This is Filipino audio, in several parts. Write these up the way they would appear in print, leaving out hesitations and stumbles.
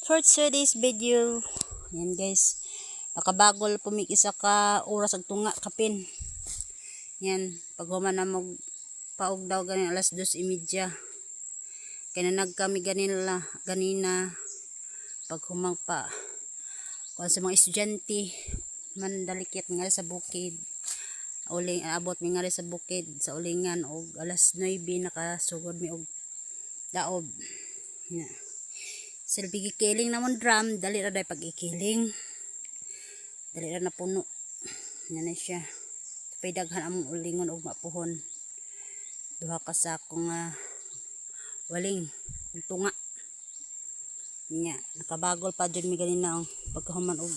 for today's video. Yan guys. Nakabagol pumikisa ka oras ag tunga kapin. Yan. Pag human na mag paog daw ganin alas 2:30. Kaya na nagkami ganina. Pag humang pa. Kung sa mga estudyante mandalikit nga sa bukid. Uling abot mi nga sa bukid sa ulingan og alas 9 nakasugod mi og daob. Yan. Silbi gikiling namon drum, dali ra day pag-ikiling. Dali ra na puno. Yan na siya. Tapay daghan among ulingon og mapuhon. Duha ka sakong waling ug tunga. Nya, nakabagol pa jud mi ganina ang pagkahuman og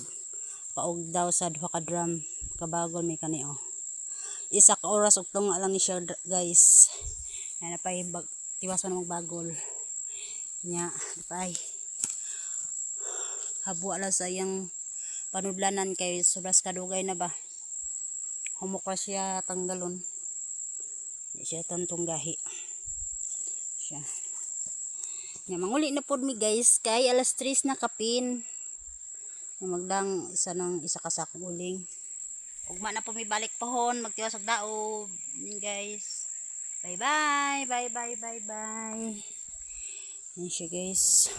paog daw sa duha ka drum. Nakabagol mi kani oh. Isa ka oras og tunga lang ni siya guys. Yan na pay tiwas pa na magbagol. Nya, pay habo ala sa iyang panudlanan kay sobras kadugay na ba. Humukra siya tanggalon. Di siya tantong gahi. Siya. Nya, manguli na pod mi guys kay alas 3 na kapin. Magdang isa ka sakong uling. Ugma na po mi balik pohon, magtiwas og daob. Guys. Bye bye. Bye bye bye bye. Yan siya guys.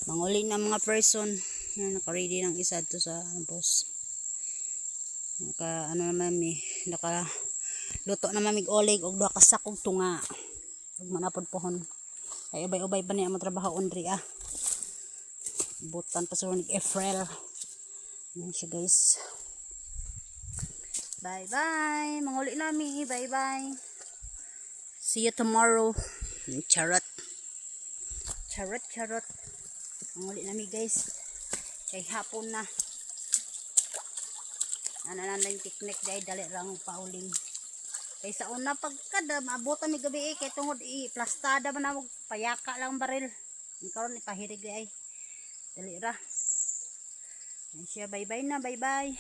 Manguli na mga person. Yan, naka-ready ng isa to sa campus. Naka naman mi, naka luto naman mig olig og duha ka sakog tunga. Ug manapod pohon. Ay ubay-ubay pa niya mo trabaho ondri Butan pa sa ni April. Yan siya guys. Bye bye. Manguli na mi. Bye bye. See you tomorrow. Charot. Charot. Manguli na mi guys. Kay hapon na. Ano na yung picnic dahil dali lang pauling. Kay sa una pagkada, maabutan mi gabi kay tungod plastada man na payaka lang baril. Karon ipahirig ay. Dali ra. Yan siya, bye bye na, bye bye.